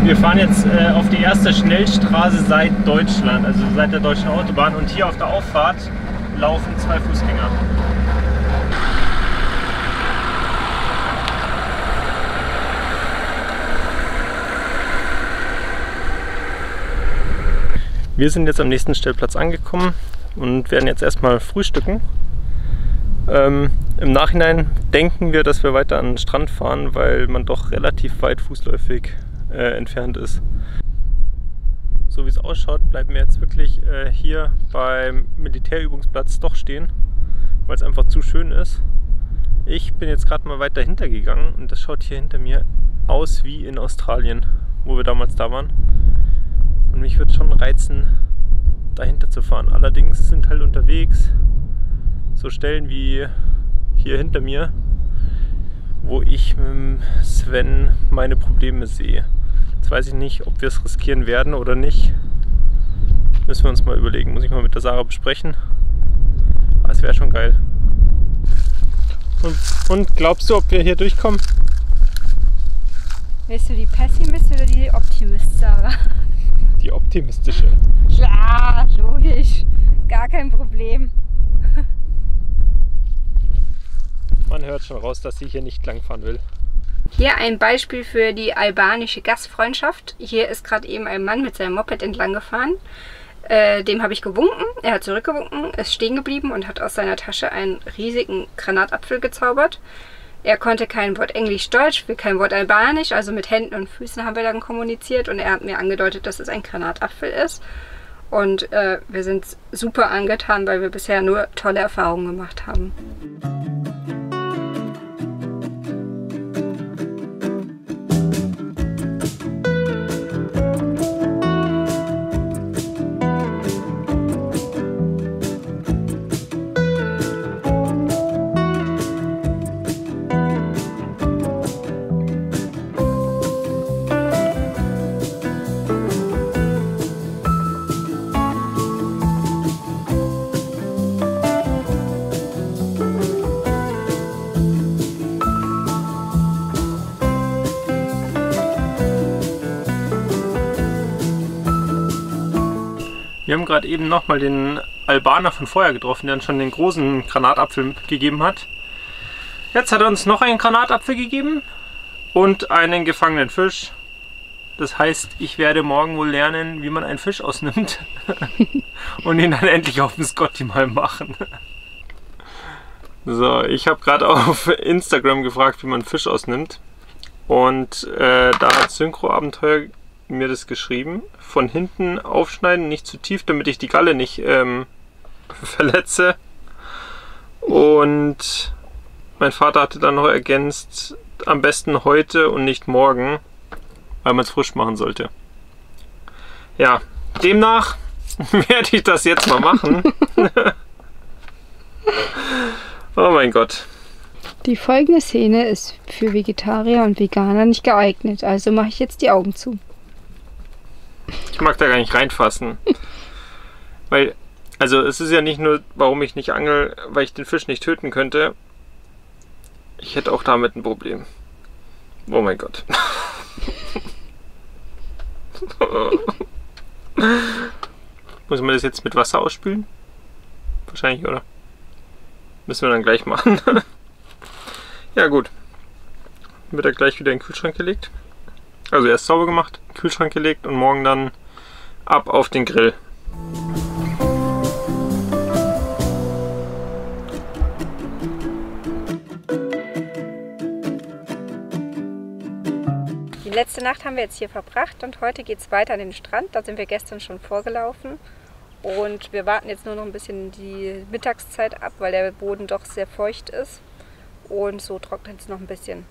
Wir fahren jetzt auf die erste Schnellstraße seit Deutschland, also seit der deutschen Autobahn, und hier auf der Auffahrt laufen 2 Fußgänger. Wir sind jetzt am nächsten Stellplatz angekommen und werden jetzt erstmal frühstücken. Im Nachhinein denken wir, dass wir weiter an den Strand fahren, weil man doch relativ weit fußläufig entfernt ist. So wie es ausschaut, bleiben wir jetzt wirklich hier beim Militärübungsplatz doch stehen, weil es einfach zu schön ist. Ich bin jetzt gerade mal weiter hinter gegangen und das schaut hier hinter mir aus wie in Australien, wo wir damals da waren. Und mich würde schon reizen, dahinter zu fahren. Allerdings sind halt unterwegs so Stellen wie hier hinter mir, wo ich mit Sven meine Probleme sehe. Jetzt weiß ich nicht, ob wir es riskieren werden oder nicht. Müssen wir uns mal überlegen. Muss ich mal mit der Sarah besprechen. Aber es wäre schon geil. Und glaubst du, ob wir hier durchkommen? Bist du die Pessimist oder die Optimist, Sarah? Die optimistische. Klar, logisch. Gar kein Problem. Man hört schon raus, dass sie hier nicht langfahren will. Hier ein Beispiel für die albanische Gastfreundschaft. Hier ist gerade eben ein Mann mit seinem Moped entlang gefahren. Dem habe ich gewunken. Er hat zurückgewunken, ist stehen geblieben und hat aus seiner Tasche einen riesigen Granatapfel gezaubert. Er konnte kein Wort Englisch-Deutsch, kein Wort Albanisch, also mit Händen und Füßen haben wir dann kommuniziert und er hat mir angedeutet, dass es ein Granatapfel ist. Und wir sind super angetan, weil wir bisher nur tolle Erfahrungen gemacht haben. Wir haben gerade eben nochmal den Albaner von vorher getroffen, der uns schon den großen Granatapfel gegeben hat. Jetzt hat er uns noch einen Granatapfel gegeben und einen gefangenen Fisch. Das heißt, ich werde morgen wohl lernen, wie man einen Fisch ausnimmt und ihn dann endlich auf dem Scotty mal machen. So, ich habe gerade auf Instagram gefragt, wie man Fisch ausnimmt. Und da hat Synchro-Abenteuer mir das geschrieben. Von hinten aufschneiden, nicht zu tief, damit ich die Galle nicht verletze. Und mein Vater hatte dann noch ergänzt, am besten heute und nicht morgen, weil man es frisch machen sollte. Ja, demnach werde ich das jetzt mal machen. Oh mein Gott. Die folgende Szene ist für Vegetarier und Veganer nicht geeignet, also mache ich jetzt die Augen zu. Ich mag da gar nicht reinfassen. Weil, also es ist ja nicht nur, warum ich nicht angel, weil ich den Fisch nicht töten könnte. Ich hätte auch damit ein Problem. Oh mein Gott. Muss man das jetzt mit Wasser ausspülen? Wahrscheinlich, oder? Müssen wir dann gleich machen. Ja gut. Wird er gleich wieder in den Kühlschrank gelegt. Also erst sauber gemacht, in den Kühlschrank gelegt und morgen dann ab auf den Grill. Die letzte Nacht haben wir jetzt hier verbracht und heute geht es weiter an den Strand. Da sind wir gestern schon vorgelaufen. Und wir warten jetzt nur noch ein bisschen die Mittagszeit ab, weil der Boden doch sehr feucht ist. Und so trocknet es noch ein bisschen.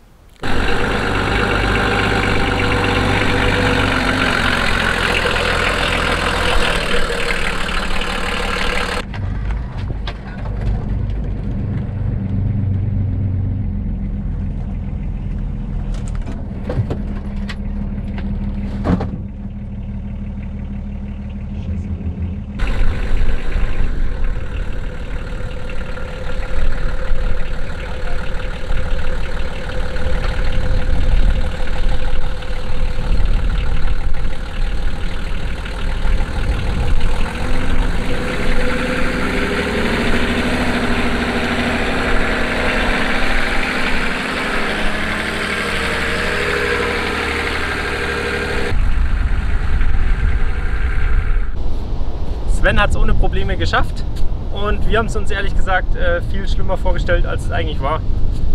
Sven hat es ohne Probleme geschafft und wir haben es uns ehrlich gesagt viel schlimmer vorgestellt, als es eigentlich war.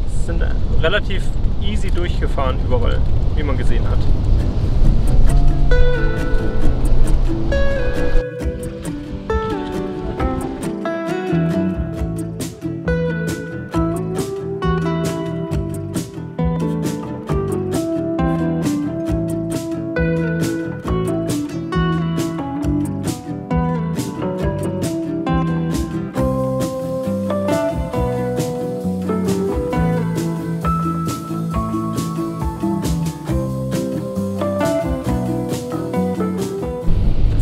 Es sind relativ easy durchgefahren überall, wie man gesehen hat.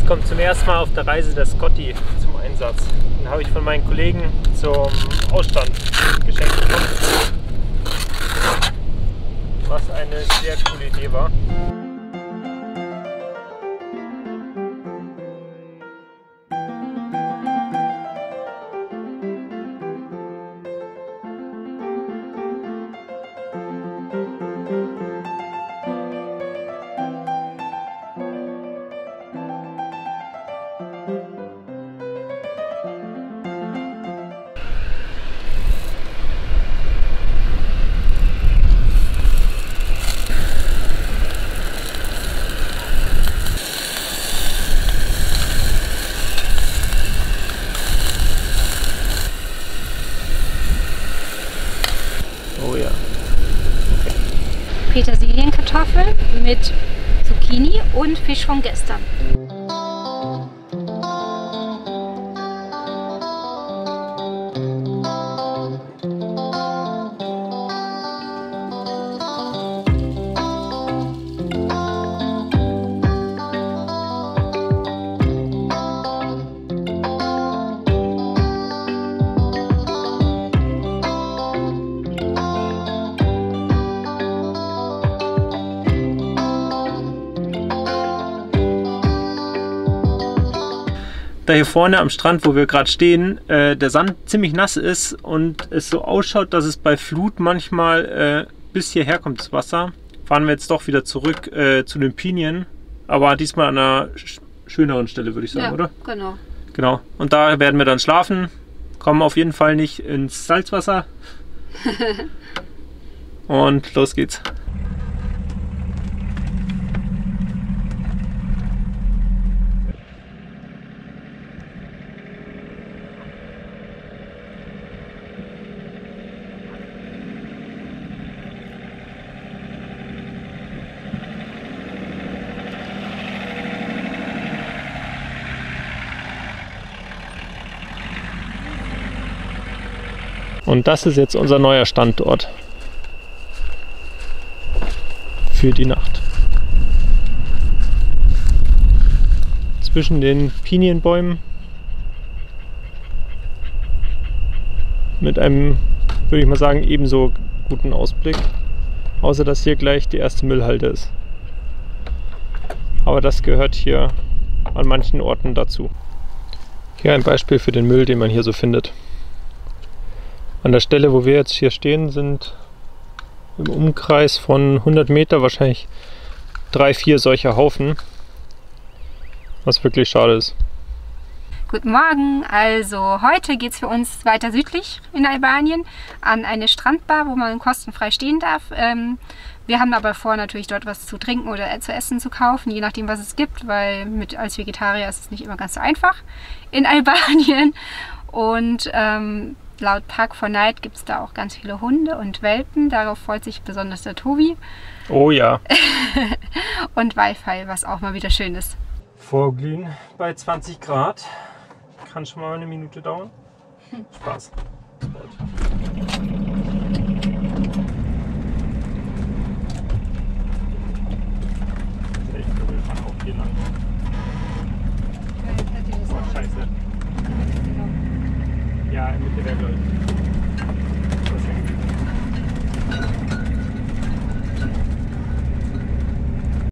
Kommt zum ersten Mal auf der Reise der Scotty zum Einsatz. Den habe ich von meinen Kollegen zum Ausstand geschenkt bekommen. Was eine sehr coole Idee war. Petersilienkartoffeln mit Zucchini und Fisch von gestern. Da hier vorne am Strand, wo wir gerade stehen, der Sand ziemlich nass ist und es so ausschaut, dass es bei Flut manchmal bis hierher kommt, das Wasser, fahren wir jetzt doch wieder zurück zu den Pinien, aber diesmal an einer schöneren Stelle, würde ich sagen, ja, oder? Genau. Genau. Und da werden wir dann schlafen, kommen auf jeden Fall nicht ins Salzwasser. Und los geht's. Und das ist jetzt unser neuer Standort für die Nacht. Zwischen den Pinienbäumen mit einem, würde ich mal sagen, ebenso guten Ausblick, außer dass hier gleich die erste Müllhalde ist. Aber das gehört hier an manchen Orten dazu. Hier ein Beispiel für den Müll, den man hier so findet. An der Stelle, wo wir jetzt hier stehen, sind im Umkreis von 100 Meter wahrscheinlich 3, 4 solcher Haufen, was wirklich schade ist. Guten Morgen, also heute geht es für uns weiter südlich in Albanien an eine Strandbar, wo man kostenfrei stehen darf. Wir haben aber vor, natürlich dort was zu trinken oder zu essen zu kaufen, je nachdem was es gibt, weil als Vegetarier ist es nicht immer ganz so einfach in Albanien. Und laut Park 4 Night gibt es da auch ganz viele Hunde und Welpen. Darauf freut sich besonders der Tobi. Oh ja. Und Wi-Fi, was auch mal wieder schön ist. Vorglühen bei 20 Grad. Kann schon mal eine Minute dauern. Spaß. Sport.